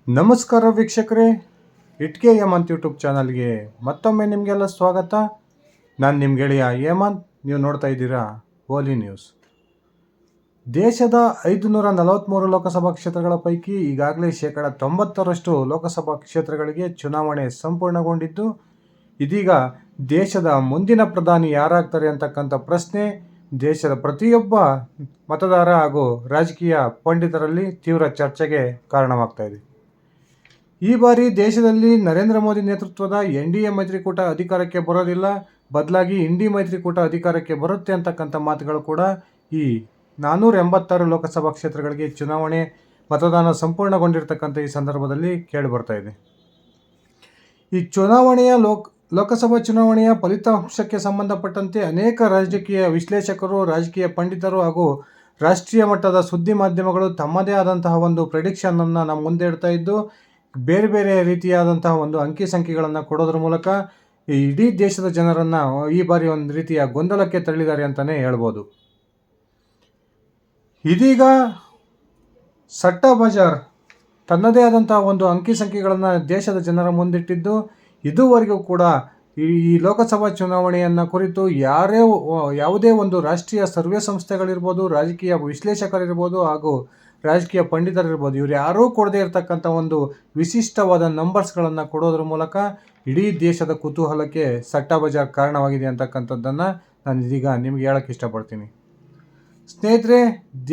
ನಮಸ್ಕಾರ ವೀಕ್ಷಕರೇ, ಇಟ್ಕೆ ಹೇಮಂತ್ ಯೂಟ್ಯೂಬ್ ಚಾನಲ್ಗೆ ಮತ್ತೊಮ್ಮೆ ನಿಮಗೆಲ್ಲ ಸ್ವಾಗತ. ನಾನು ನಿಮ್ಮ ಗೆಳೆಯ ಹೇಮಂತ್. ನೀವು ನೋಡ್ತಾ ಇದ್ದೀರಾ ಓಲಿ ನ್ಯೂಸ್. ದೇಶದ 543 ಲೋಕಸಭಾ ಕ್ಷೇತ್ರಗಳ ಪೈಕಿ ಈಗಾಗಲೇ 90% ಲೋಕಸಭಾ ಕ್ಷೇತ್ರಗಳಿಗೆ ಚುನಾವಣೆ ಸಂಪೂರ್ಣಗೊಂಡಿದ್ದು, ಇದೀಗ ದೇಶದ ಮುಂದಿನ ಪ್ರಧಾನಿ ಯಾರಾಗ್ತಾರೆ ಅಂತಕ್ಕಂಥ ಪ್ರಶ್ನೆ ದೇಶದ ಪ್ರತಿಯೊಬ್ಬ ಮತದಾರ ಹಾಗೂ ರಾಜಕೀಯ ಪಂಡಿತರಲ್ಲಿ ತೀವ್ರ ಚರ್ಚೆಗೆ ಕಾರಣವಾಗ್ತಾ ಇದೆ. ಈ ಬಾರಿ ದೇಶದಲ್ಲಿ ನರೇಂದ್ರ ಮೋದಿ ನೇತೃತ್ವದ NDA ಮೈತ್ರಿಕೂಟ ಅಧಿಕಾರಕ್ಕೆ ಬರೋದಿಲ್ಲ, ಬದಲಾಗಿ ಇಂಡಿ ಮೈತ್ರಿಕೂಟ ಅಧಿಕಾರಕ್ಕೆ ಬರುತ್ತೆ ಅಂತಕ್ಕಂಥ ಮಾತುಗಳು ಕೂಡ ಈ 486 ಲೋಕಸಭಾ ಕ್ಷೇತ್ರಗಳಿಗೆ ಚುನಾವಣೆ ಮತದಾನ ಸಂಪೂರ್ಣಗೊಂಡಿರ್ತಕ್ಕಂಥ ಈ ಸಂದರ್ಭದಲ್ಲಿ ಕೇಳಿಬರ್ತಾ ಇದೆ. ಈ ಚುನಾವಣೆಯ ಲೋಕಸಭಾ ಚುನಾವಣೆಯ ಫಲಿತಾಂಶಕ್ಕೆ ಸಂಬಂಧಪಟ್ಟಂತೆ ಅನೇಕ ರಾಜಕೀಯ ವಿಶ್ಲೇಷಕರು, ರಾಜಕೀಯ ಪಂಡಿತರು ಹಾಗೂ ರಾಷ್ಟ್ರೀಯ ಮಟ್ಟದ ಸುದ್ದಿ ಮಾಧ್ಯಮಗಳು ತಮ್ಮದೇ ಆದಂತಹ ಒಂದು ಪ್ರೆಡಿಕ್ಷನನ್ನು ನಮ್ಮ ಮುಂದೆ ಇಡ್ತಾ ಇದ್ದು, ಬೇರೆ ಬೇರೆ ರೀತಿಯಾದಂತಹ ಒಂದು ಅಂಕಿ ಸಂಖ್ಯೆಗಳನ್ನು ಕೊಡೋದ್ರ ಮೂಲಕ ಇಡೀ ದೇಶದ ಜನರನ್ನು ಈ ಬಾರಿ ಒಂದು ರೀತಿಯ ಗೊಂದಲಕ್ಕೆ ತಳ್ಳಿದ್ದಾರೆ ಅಂತಲೇ ಹೇಳ್ಬೋದು. ಇದೀಗ ಸಟ್ಟಾ ಬಜಾರ್ ತನ್ನದೇ ಆದಂತಹ ಒಂದು ಅಂಕಿ ಸಂಖ್ಯೆಗಳನ್ನು ದೇಶದ ಜನರ ಮುಂದಿಟ್ಟಿದ್ದು, ಇದುವರೆಗೂ ಕೂಡ ಈ ಲೋಕಸಭಾ ಚುನಾವಣೆಯನ್ನು ಕುರಿತು ಯಾವುದೇ ಒಂದು ರಾಷ್ಟ್ರೀಯ ಸರ್ವೆ ಸಂಸ್ಥೆಗಳಿರ್ಬೋದು, ರಾಜಕೀಯ ವಿಶ್ಲೇಷಕರಿರ್ಬೋದು ಹಾಗೂ ರಾಜಕೀಯ ಪಂಡಿತರಿರ್ಬೋದು, ಇವರು ಯಾರೂ ಕೊಡದೇ ಇರತಕ್ಕಂಥ ಒಂದು ವಿಶಿಷ್ಟವಾದ ನಂಬರ್ಸ್ಗಳನ್ನು ಕೊಡೋದ್ರ ಮೂಲಕ ಇಡೀ ದೇಶದ ಕುತೂಹಲಕ್ಕೆ ಸಟ್ಟಾ ಬಜಾರ್ ಕಾರಣವಾಗಿದೆ ಅಂತಕ್ಕಂಥದ್ದನ್ನು ನಾನು ಇದೀಗ ನಿಮಗೆ ಹೇಳೋಕ್ಕೆ ಇಷ್ಟಪಡ್ತೀನಿ. ಸ್ನೇಹಿತರೆ,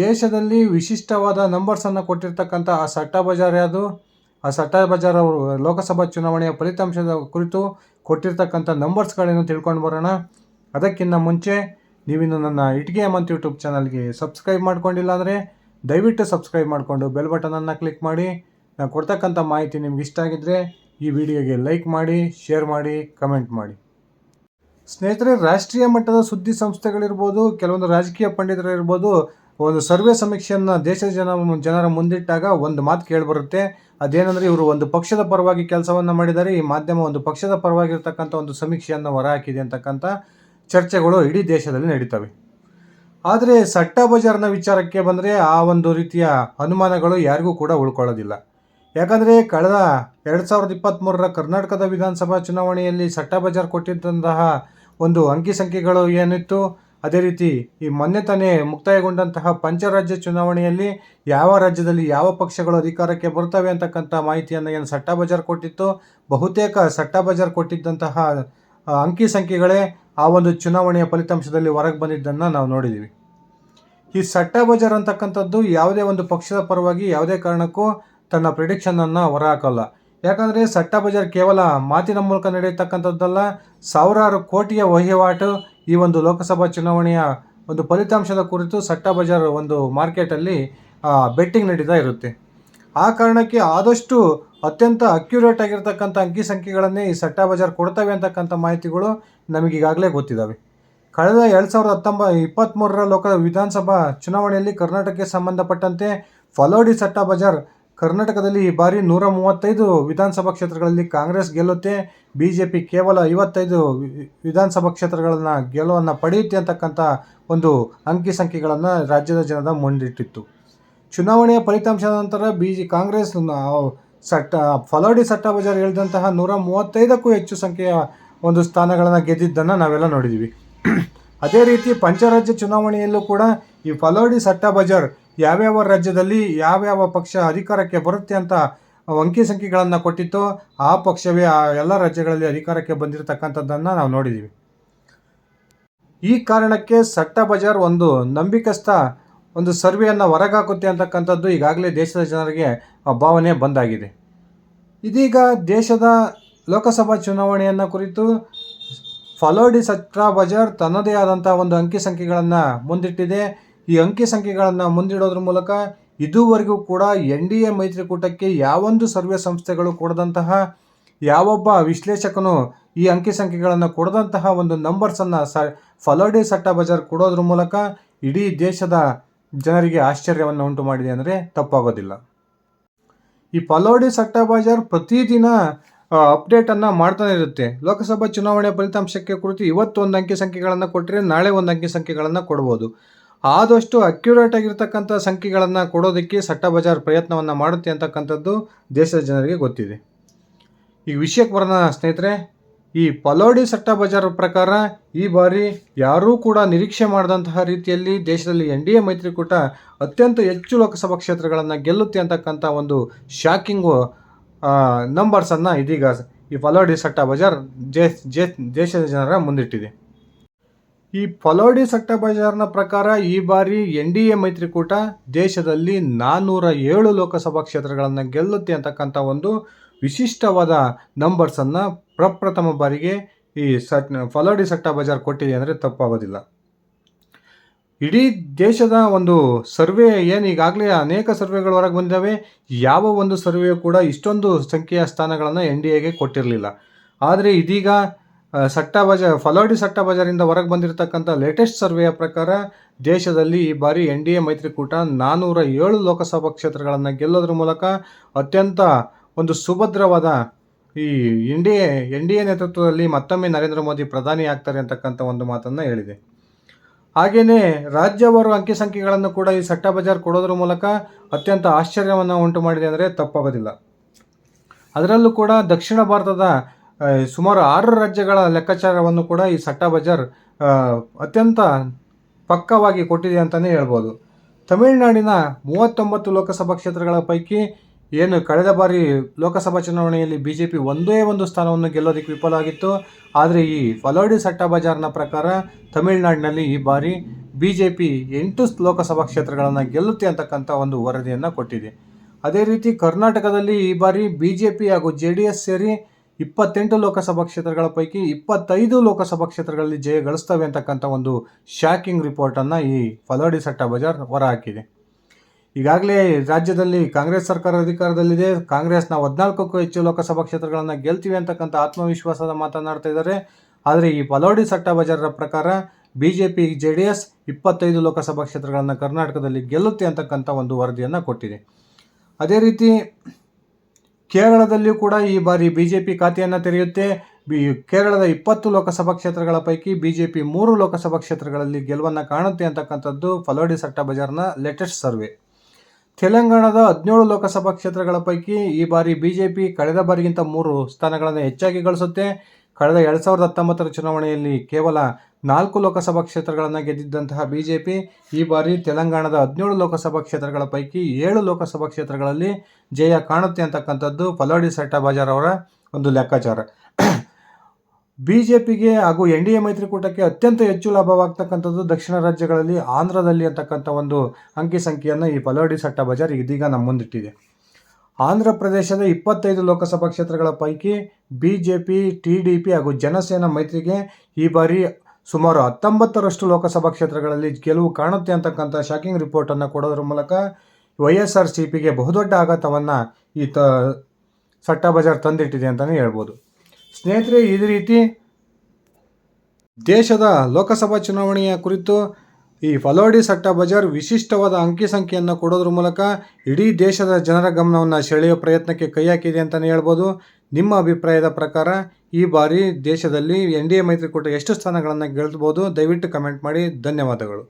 ದೇಶದಲ್ಲಿ ವಿಶಿಷ್ಟವಾದ ನಂಬರ್ಸನ್ನು ಕೊಟ್ಟಿರ್ತಕ್ಕಂಥ ಆ ಸಟ್ಟಾ ಬಜಾರ್ ಯಾವುದು? ಆ ಸಟ್ಟಾ ಬಜಾರ್ ಅವರು ಲೋಕಸಭಾ ಚುನಾವಣೆಯ ಫಲಿತಾಂಶದ ಕುರಿತು ಕೊಟ್ಟಿರ್ತಕ್ಕಂಥ ನಂಬರ್ಸ್ಗಳೇನು ತಿಳ್ಕೊಂಡು ಬರೋಣ. ಅದಕ್ಕಿಂತ ಮುಂಚೆ ನೀವಿನ್ನು ನನ್ನ ಇಟ್ಕೆ ಹೇಮಂತ್ ಯೂಟ್ಯೂಬ್ ಚಾನಲ್ಗೆ ಸಬ್ಸ್ಕ್ರೈಬ್ ಮಾಡ್ಕೊಂಡಿಲ್ಲ ಅಂದರೆ ದಯವಿಟ್ಟು ಸಬ್ಸ್ಕ್ರೈಬ್ ಮಾಡಿಕೊಂಡು ಬೆಲ್ ಬಟನನ್ನು ಕ್ಲಿಕ್ ಮಾಡಿ. ನಾನು ಕೊಡ್ತಕ್ಕಂಥ ಮಾಹಿತಿ ನಿಮ್ಗೆ ಇಷ್ಟ ಆಗಿದ್ದರೆ ಈ ವಿಡಿಯೋಗೆ ಲೈಕ್ ಮಾಡಿ, ಶೇರ್ ಮಾಡಿ, ಕಮೆಂಟ್ ಮಾಡಿ. ಸ್ನೇಹಿತರೆ, ರಾಷ್ಟ್ರೀಯ ಮಟ್ಟದ ಸುದ್ದಿ ಸಂಸ್ಥೆಗಳಿರ್ಬೋದು, ಕೆಲವೊಂದು ರಾಜಕೀಯ ಪಂಡಿತರಿರ್ಬೋದು, ಒಂದು ಸರ್ವೆ ಸಮೀಕ್ಷೆಯನ್ನು ದೇಶದ ಜನರ ಮುಂದಿಟ್ಟಾಗ ಒಂದು ಮಾತು ಕೇಳಿಬರುತ್ತೆ. ಅದೇನೆಂದರೆ, ಇವರು ಒಂದು ಪಕ್ಷದ ಪರವಾಗಿ ಕೆಲಸವನ್ನು ಮಾಡಿದ್ದಾರೆ, ಈ ಮಾಧ್ಯಮ ಒಂದು ಪಕ್ಷದ ಪರವಾಗಿರ್ತಕ್ಕಂಥ ಒಂದು ಸಮೀಕ್ಷೆಯನ್ನು ಹೊರಹಾಕಿದೆ ಅಂತಕ್ಕಂಥ ಚರ್ಚೆಗಳು ಇಡೀ ದೇಶದಲ್ಲಿ ನಡೀತವೆ. ಆದರೆ ಸಟ್ಟಾ ಬಜಾರ್ನ ವಿಚಾರಕ್ಕೆ ಬಂದರೆ ಆ ಒಂದು ರೀತಿಯ ಅನುಮಾನಗಳು ಯಾರಿಗೂ ಕೂಡ ಉಳ್ಕೊಳ್ಳೋದಿಲ್ಲ. ಯಾಕಂದರೆ ಕಳೆದ 2023 ಕರ್ನಾಟಕದ ವಿಧಾನಸಭಾ ಚುನಾವಣೆಯಲ್ಲಿ ಸಟ್ಟಾ ಬಜಾರ್ ಕೊಟ್ಟಿದ್ದಂತಹ ಒಂದು ಅಂಕಿ ಸಂಖ್ಯೆಗಳು ಏನಿತ್ತು, ಅದೇ ರೀತಿ ಈ ಮೊನ್ನೆ ತಾನೇ ಮುಕ್ತಾಯಗೊಂಡಂತಹ ಪಂಚರಾಜ್ಯ ಚುನಾವಣೆಯಲ್ಲಿ ಯಾವ ರಾಜ್ಯದಲ್ಲಿ ಯಾವ ಪಕ್ಷಗಳು ಅಧಿಕಾರಕ್ಕೆ ಬರ್ತವೆ ಅಂತಕ್ಕಂಥ ಮಾಹಿತಿಯನ್ನು ಏನು ಸಟ್ಟಾ ಬಜಾರ್ ಕೊಟ್ಟಿತ್ತು, ಬಹುತೇಕ ಸಟ್ಟಾ ಬಜಾರ್ ಕೊಟ್ಟಿದ್ದಂತಹ ಅಂಕಿ ಸಂಖ್ಯೆಗಳೇ ಆ ಒಂದು ಚುನಾವಣೆಯ ಫಲಿತಾಂಶದಲ್ಲಿ ಹೊರಗೆ ಬಂದಿದ್ದನ್ನು ನಾವು ನೋಡಿದ್ದೀವಿ. ಈ ಸಟ್ಟಾ ಬಜಾರ್ ಅಂತಕ್ಕಂಥದ್ದು ಯಾವುದೇ ಒಂದು ಪಕ್ಷದ ಪರವಾಗಿ ಯಾವುದೇ ಕಾರಣಕ್ಕೂ ತನ್ನ ಪ್ರಿಡಿಕ್ಷನನ್ನು ಹೊರಹಾಕಲ್ಲ. ಯಾಕಂದರೆ ಸಟ್ಟಾ ಬಜಾರ್ ಕೇವಲ ಮಾತಿನ ಮೂಲಕ ನಡೆಯತಕ್ಕಂಥದ್ದಲ್ಲ, ಸಾವಿರಾರು ಕೋಟಿಯ ವಹಿವಾಟು ಈ ಒಂದು ಲೋಕಸಭಾ ಚುನಾವಣೆಯ ಒಂದು ಫಲಿತಾಂಶದ ಕುರಿತು ಸಟ್ಟಾ ಬಜಾರ್ ಒಂದು ಮಾರ್ಕೆಟಲ್ಲಿ ಬೆಟ್ಟಿಂಗ್ ನಡೀತಾ ಇರುತ್ತೆ. ಆ ಕಾರಣಕ್ಕೆ ಆದಷ್ಟು ಅತ್ಯಂತ ಅಕ್ಯುರೇಟ್ ಆಗಿರ್ತಕ್ಕಂಥ ಅಂಕಿ ಸಂಖ್ಯೆಗಳನ್ನೇ ಈ ಸಟ್ಟಾ ಬಜಾರ್ ಕೊಡ್ತವೆ ಅಂತಕ್ಕಂಥ ಮಾಹಿತಿಗಳು ನಮಗೀಗಾಗಲೇ ಗೊತ್ತಿದ್ದಾವೆ. ಕಳೆದ 2023 ವಿಧಾನಸಭಾ ಚುನಾವಣೆಯಲ್ಲಿ ಕರ್ನಾಟಕಕ್ಕೆ ಸಂಬಂಧಪಟ್ಟಂತೆ ಫಲೋಡಿ ಸಟ್ಟಾ ಬಜಾರ್ ಕರ್ನಾಟಕದಲ್ಲಿ ಈ ಬಾರಿ 135 ವಿಧಾನಸಭಾ ಕ್ಷೇತ್ರಗಳಲ್ಲಿ ಕಾಂಗ್ರೆಸ್ ಗೆಲ್ಲುತ್ತೆ, BJP ಕೇವಲ 55 ವಿಧಾನಸಭಾ ಕ್ಷೇತ್ರಗಳನ್ನು ಗೆಲುವನ್ನು ಪಡೆಯುತ್ತೆ ಅಂತಕ್ಕಂಥ ಒಂದು ಅಂಕಿ ಸಂಖ್ಯೆಗಳನ್ನು ರಾಜ್ಯದ ಜನದ ಮುಂದಿಟ್ಟಿತ್ತು. ಚುನಾವಣೆಯ ಫಲಿತಾಂಶದ ನಂತರ ಕಾಂಗ್ರೆಸ್ ಫಲೋಡಿ ಸಟ್ಟಾ ಬಜಾರ್ ಹೇಳಿದಂತಹ 135ಕ್ಕೂ ಹೆಚ್ಚು ಸಂಖ್ಯೆಯ ಒಂದು ಸ್ಥಾನಗಳನ್ನು ಗೆದ್ದಿದ್ದನ್ನು ನಾವೆಲ್ಲ ನೋಡಿದ್ದೀವಿ. ಅದೇ ರೀತಿ ಪಂಚರಾಜ್ಯ ಚುನಾವಣೆಯಲ್ಲೂ ಕೂಡ ಈ ಫಲೋಡಿ ಸಟ್ಟಾ ಬಜಾರ್ ಯಾವ್ಯಾವ ರಾಜ್ಯದಲ್ಲಿ ಯಾವ್ಯಾವ ಪಕ್ಷ ಅಧಿಕಾರಕ್ಕೆ ಬರುತ್ತೆ ಅಂತ ಅಂಕಿ ಸಂಖ್ಯೆಗಳನ್ನು ಕೊಟ್ಟಿತ್ತು, ಆ ಪಕ್ಷವೇ ಆ ಎಲ್ಲ ರಾಜ್ಯಗಳಲ್ಲಿ ಅಧಿಕಾರಕ್ಕೆ ಬಂದಿರತಕ್ಕಂಥದ್ದನ್ನು ನಾವು ನೋಡಿದ್ದೀವಿ. ಈ ಕಾರಣಕ್ಕೆ ಸಟ್ಟಾ ಬಜಾರ್ ಒಂದು ನಂಬಿಕಸ್ಥ ಒಂದು ಸರ್ವೆಯನ್ನು ಹೊರಗಾಕುತ್ತೆ ಅಂತಕ್ಕಂಥದ್ದು ಈಗಾಗಲೇ ದೇಶದ ಜನರಿಗೆ ಭಾವನೆ ಬಂದಾಗಿದೆ. ಇದೀಗ ದೇಶದ ಲೋಕಸಭಾ ಚುನಾವಣೆಯನ್ನು ಕುರಿತು ಫಲೋಡಿ ಸಟ್ಟಾ ಬಜಾರ್ ತನ್ನದೇ ಆದಂಥ ಒಂದು ಅಂಕಿ ಸಂಖ್ಯೆಗಳನ್ನು ಮುಂದಿಟ್ಟಿದೆ. ಈ ಅಂಕಿ ಸಂಖ್ಯೆಗಳನ್ನು ಮುಂದಿಡೋದ್ರ ಮೂಲಕ ಇದುವರೆಗೂ ಕೂಡ NDA ಮೈತ್ರಿಕೂಟಕ್ಕೆ ಯಾವೊಂದು ಸರ್ವೆ ಸಂಸ್ಥೆಗಳು ಕೊಡದಂತಹ, ಯಾವೊಬ್ಬ ವಿಶ್ಲೇಷಕನು ಈ ಅಂಕಿ ಸಂಖ್ಯೆಗಳನ್ನು ಕೊಡದಂತಹ ಒಂದು ನಂಬರ್ಸನ್ನು ಫಲೋಡಿ ಸಟ್ಟಾ ಬಜಾರ್ ಕೊಡೋದ್ರ ಮೂಲಕ ಇಡೀ ದೇಶದ ಜನರಿಗೆ ಆಶ್ಚರ್ಯವನ್ನು ಉಂಟು ಮಾಡಿದೆ ಅಂದರೆ ತಪ್ಪಾಗೋದಿಲ್ಲ. ಈ ಫಲೋಡಿ ಸಟ್ಟಾ ಬಜಾರ್ ಪ್ರತಿದಿನ ಅಪ್ಡೇಟನ್ನು ಮಾಡ್ತಾನೆ ಇರುತ್ತೆ. ಲೋಕಸಭಾ ಚುನಾವಣೆ ಫಲಿತಾಂಶಕ್ಕೆ ಕುರಿತು ಇವತ್ತು ಒಂದು ಅಂಕಿ ಸಂಖ್ಯೆಗಳನ್ನು ಕೊಟ್ಟರೆ ನಾಳೆ ಒಂದು ಅಂಕಿ ಸಂಖ್ಯೆಗಳನ್ನು ಕೊಡ್ಬೋದು. ಆದಷ್ಟು ಅಕ್ಯುರೇಟ್ ಆಗಿರ್ತಕ್ಕಂಥ ಸಂಖ್ಯೆಗಳನ್ನು ಕೊಡೋದಕ್ಕೆ ಸಟ್ಟಾ ಬಜಾರ್ ಪ್ರಯತ್ನವನ್ನು ಮಾಡುತ್ತೆ ಅಂತಕ್ಕಂಥದ್ದು ದೇಶದ ಜನರಿಗೆ ಗೊತ್ತಿದೆ. ಈಗ ವಿಷಯಕ್ಕೆ ಬರೋಣ ಸ್ನೇಹಿತರೆ. ಈ ಫಲೋಡಿ ಸಟ್ಟಾ ಬಜಾರ್ ಪ್ರಕಾರ ಈ ಬಾರಿ ಯಾರೂ ಕೂಡ ನಿರೀಕ್ಷೆ ಮಾಡಿದಂತಹ ರೀತಿಯಲ್ಲಿ ದೇಶದಲ್ಲಿ NDA ಮೈತ್ರಿಕೂಟ ಅತ್ಯಂತ ಹೆಚ್ಚು ಲೋಕಸಭಾ ಕ್ಷೇತ್ರಗಳನ್ನು ಗೆಲ್ಲುತ್ತೆ ಅಂತಕ್ಕಂಥ ಒಂದು ಶಾಕಿಂಗು ನಂಬರ್ಸನ್ನು ಇದೀಗ ಈ ಫಲೋಡಿ ಸಟ್ಟಾ ಬಜಾರ್ ದೇಶದ ಜನರ ಮುಂದಿಟ್ಟಿದೆ. ಈ ಫಲೋಡಿ ಸಟ್ಟಾ ಬಜಾರ್ನ ಪ್ರಕಾರ ಈ ಬಾರಿ NDA ಮೈತ್ರಿಕೂಟ ದೇಶದಲ್ಲಿ 407 ಲೋಕಸಭಾ ಕ್ಷೇತ್ರಗಳನ್ನು ಗೆಲ್ಲುತ್ತೆ ಅಂತಕ್ಕಂಥ ಒಂದು ವಿಶಿಷ್ಟವಾದ ನಂಬರ್ಸನ್ನು ಪ್ರಪ್ರಥಮ ಬಾರಿಗೆ ಈ ಫಲೋಡಿ ಸಟ್ಟಾ ಬಜಾರ್ ಕೊಟ್ಟಿದೆ ಅಂದರೆ ತಪ್ಪಾಗೋದಿಲ್ಲ. ಇಡೀ ದೇಶದ ಒಂದು ಸರ್ವೆ ಏನು ಈಗಾಗಲೇ ಅನೇಕ ಸರ್ವೆಗಳು ಹೊರಗೆ ಬಂದಿದ್ದಾವೆ. ಯಾವ ಒಂದು ಸರ್ವೆಯೂ ಕೂಡ ಇಷ್ಟೊಂದು ಸಂಖ್ಯೆಯ ಸ್ಥಾನಗಳನ್ನು NDAಗೆ ಕೊಟ್ಟಿರಲಿಲ್ಲ. ಆದರೆ ಇದೀಗ ಫಲೋಡಿ ಸಟ್ಟಾ ಬಜಾರಿಂದ ಹೊರಗೆ ಬಂದಿರತಕ್ಕಂಥ ಲೇಟೆಸ್ಟ್ ಸರ್ವೆಯ ಪ್ರಕಾರ ದೇಶದಲ್ಲಿ ಈ ಬಾರಿ NDA ಮೈತ್ರಿಕೂಟ 407 ಲೋಕಸಭಾ ಕ್ಷೇತ್ರಗಳನ್ನು ಗೆಲ್ಲೋದ್ರ ಮೂಲಕ ಅತ್ಯಂತ ಒಂದು ಸುಭದ್ರವಾದ ಈ NDA ನೇತೃತ್ವದಲ್ಲಿ ಮತ್ತೊಮ್ಮೆ ನರೇಂದ್ರ ಮೋದಿ ಪ್ರಧಾನಿ ಆಗ್ತಾರೆ ಅಂತಕ್ಕಂಥ ಒಂದು ಮಾತನ್ನು ಹೇಳಿದೆ. ಹಾಗೆಯೇ ರಾಜ್ಯವಾರು ಅಂಕಿ ಸಂಖ್ಯೆಗಳನ್ನು ಕೂಡ ಈ ಸಟ್ಟಾ ಬಜಾರ್ ಕೊಡೋದ್ರ ಮೂಲಕ ಅತ್ಯಂತ ಆಶ್ಚರ್ಯವನ್ನು ಉಂಟು ಮಾಡಿದೆ ಅಂದರೆ ತಪ್ಪಾಗೋದಿಲ್ಲ. ಅದರಲ್ಲೂ ಕೂಡ ದಕ್ಷಿಣ ಭಾರತದ ಸುಮಾರು 6 ರಾಜ್ಯಗಳ ಲೆಕ್ಕಾಚಾರವನ್ನು ಕೂಡ ಈ ಸಟ್ಟಾ ಬಜಾರ್ ಅತ್ಯಂತ ಪಕ್ಕವಾಗಿ ಕೊಟ್ಟಿದೆ ಅಂತಲೇ ಹೇಳ್ಬೋದು. ತಮಿಳುನಾಡಿನ 39 ಲೋಕಸಭಾ ಕ್ಷೇತ್ರಗಳ ಪೈಕಿ ಏನು ಕಳೆದ ಬಾರಿ ಲೋಕಸಭಾ ಚುನಾವಣೆಯಲ್ಲಿ BJP ಒಂದೇ ಒಂದು ಸ್ಥಾನವನ್ನು ಗೆಲ್ಲೋದಕ್ಕೆ ವಿಫಲ ಆಗಿತ್ತು. ಆದರೆ ಈ ಫಲೋಡಿ ಸಟ್ಟಾ ಬಜಾರ್ನ ಪ್ರಕಾರ ತಮಿಳುನಾಡಿನಲ್ಲಿ ಈ ಬಾರಿ BJP 8 ಲೋಕಸಭಾ ಕ್ಷೇತ್ರಗಳನ್ನು ಗೆಲ್ಲುತ್ತೆ ಅಂತಕ್ಕಂಥ ಒಂದು ವರದಿಯನ್ನು ಕೊಟ್ಟಿದೆ. ಅದೇ ರೀತಿ ಕರ್ನಾಟಕದಲ್ಲಿ ಈ ಬಾರಿ BJP ಹಾಗೂ JDS ಸೇರಿ 28 ಲೋಕಸಭಾ ಕ್ಷೇತ್ರಗಳ ಪೈಕಿ 25 ಲೋಕಸಭಾ ಕ್ಷೇತ್ರಗಳಲ್ಲಿ ಜಯ ಗಳಿಸ್ತವೆ ಅಂತಕ್ಕಂಥ ಒಂದು ಶಾಕಿಂಗ್ ರಿಪೋರ್ಟನ್ನು ಈ ಫಲೋಡಿ ಸಟ್ಟಾ ಬಜಾರ್ ಹೊರಹಾಕಿದೆ. ಈಗಾಗಲೇ ರಾಜ್ಯದಲ್ಲಿ ಕಾಂಗ್ರೆಸ್ ಸರ್ಕಾರ ಅಧಿಕಾರದಲ್ಲಿದೆ. ಕಾಂಗ್ರೆಸ್ನ 14ಕ್ಕೂ ಹೆಚ್ಚು ಲೋಕಸಭಾ ಕ್ಷೇತ್ರಗಳನ್ನು ಗೆಲ್ತೀವಿ ಅಂತಕ್ಕಂಥ ಆತ್ಮವಿಶ್ವಾಸದ ಮಾತನಾಡ್ತಾ ಇದ್ದಾರೆ. ಆದರೆ ಈ ಫಲೋಡಿ ಸಟ್ಟಾ ಬಜಾರ್ನ ಪ್ರಕಾರ BJP JDS 25 ಲೋಕಸಭಾ ಕ್ಷೇತ್ರಗಳನ್ನು ಕರ್ನಾಟಕದಲ್ಲಿ ಗೆಲ್ಲುತ್ತೆ ಅಂತಕ್ಕಂಥ ಒಂದು ವರದಿಯನ್ನು ಕೊಟ್ಟಿದೆ. ಅದೇ ರೀತಿ ಕೇರಳದಲ್ಲಿಯೂ ಕೂಡ ಈ ಬಾರಿ BJP ಖಾತೆಯನ್ನು ತೆರೆಯುತ್ತೆ. ಕೇರಳದ 20 ಲೋಕಸಭಾ ಕ್ಷೇತ್ರಗಳ ಪೈಕಿ BJP 3 ಲೋಕಸಭಾ ಕ್ಷೇತ್ರಗಳಲ್ಲಿ ಗೆಲುವನ್ನು ಕಾಣುತ್ತೆ ಅಂತಕ್ಕಂಥದ್ದು ಫಲೋಡಿ ಸಟ್ಟಾ ಬಜಾರ್ನ ಲೇಟೆಸ್ಟ್ ಸರ್ವೆ. ತೆಲಂಗಾಣದ 17 ಲೋಕಸಭಾ ಕ್ಷೇತ್ರಗಳ ಪೈಕಿ ಈ ಬಾರಿ BJP ಕಳೆದ ಬಾರಿಗಿಂತ 3 ಸ್ಥಾನಗಳನ್ನು ಹೆಚ್ಚಾಗಿ ಗಳಿಸುತ್ತೆ. ಕಳೆದ 2019 ಚುನಾವಣೆಯಲ್ಲಿ ಕೇವಲ 4 ಲೋಕಸಭಾ ಕ್ಷೇತ್ರಗಳನ್ನು ಗೆದ್ದಿದ್ದಂತಹ BJP ಈ ಬಾರಿ ತೆಲಂಗಾಣದ 17 ಲೋಕಸಭಾ ಕ್ಷೇತ್ರಗಳ ಪೈಕಿ 7 ಲೋಕಸಭಾ ಕ್ಷೇತ್ರಗಳಲ್ಲಿ ಜಯ ಕಾಣುತ್ತೆ ಅಂತಕ್ಕಂಥದ್ದು ಫಲೋಡಿ ಸಟ್ಟಾ ಬಜಾರ್ ಅವರ ಒಂದು ಲೆಕ್ಕಾಚಾರ. BJPಗೆ ಹಾಗೂ NDA ಮೈತ್ರಿಕೂಟಕ್ಕೆ ಅತ್ಯಂತ ಹೆಚ್ಚು ಲಾಭವಾಗ್ತಕ್ಕಂಥದ್ದು ದಕ್ಷಿಣ ರಾಜ್ಯಗಳಲ್ಲಿ ಆಂಧ್ರದಲ್ಲಿ ಅಂತಕ್ಕಂಥ ಒಂದು ಅಂಕಿ ಸಂಖ್ಯೆಯನ್ನು ಈ ಫಲೋಡಿ ಸಟ್ಟಾ ಬಜಾರ್ ಇದೀಗ ನಮ್ಮ ಮುಂದಿಟ್ಟಿದೆ. ಆಂಧ್ರ ಪ್ರದೇಶದ 25 ಲೋಕಸಭಾ ಕ್ಷೇತ್ರಗಳ ಪೈಕಿ BJP, TDP ಹಾಗೂ ಜನಸೇನಾ ಮೈತ್ರಿಗೆ ಈ ಬಾರಿ ಸುಮಾರು 19ರಷ್ಟು ಲೋಕಸಭಾ ಕ್ಷೇತ್ರಗಳಲ್ಲಿ ಗೆಲುವು ಕಾಣುತ್ತೆ ಅಂತಕ್ಕಂಥ ಶಾಕಿಂಗ್ ರಿಪೋರ್ಟನ್ನು ಕೊಡೋದ್ರ ಮೂಲಕ YSRCPಗೆ ಬಹುದೊಡ್ಡ ಆಘಾತವನ್ನು ಈ ಸಟ್ಟಾ ಬಜಾರ್ ತಂದಿಟ್ಟಿದೆ ಅಂತಲೇ ಹೇಳ್ಬೋದು. ಸ್ನೇಹಿತರೆ, ಈ ರೀತಿ ದೇಶದ ಲೋಕಸಭಾ ಚುನಾವಣೆಯ ಕುರಿತು ಈ ಫಲೋಡಿ ಸಟ್ಟಾ ಬಜಾರ್ ವಿಶಿಷ್ಟವಾದ ಅಂಕಿ ಸಂಖ್ಯೆಯನ್ನು ಕೊಡೋದ್ರ ಮೂಲಕ ಇಡೀ ದೇಶದ ಜನರ ಗಮನವನ್ನು ಸೆಳೆಯುವ ಪ್ರಯತ್ನಕ್ಕೆ ಕೈ ಹಾಕಿದೆ ಅಂತಲೇ ಹೇಳ್ಬೋದು. ನಿಮ್ಮ ಅಭಿಪ್ರಾಯದ ಪ್ರಕಾರ ಈ ಬಾರಿ ದೇಶದಲ್ಲಿ NDA ಮೈತ್ರಿಕೂಟ ಎಷ್ಟು ಸ್ಥಾನಗಳನ್ನು ಗೆಲ್ಬೋದು? ದಯವಿಟ್ಟು ಕಮೆಂಟ್ ಮಾಡಿ. ಧನ್ಯವಾದಗಳು.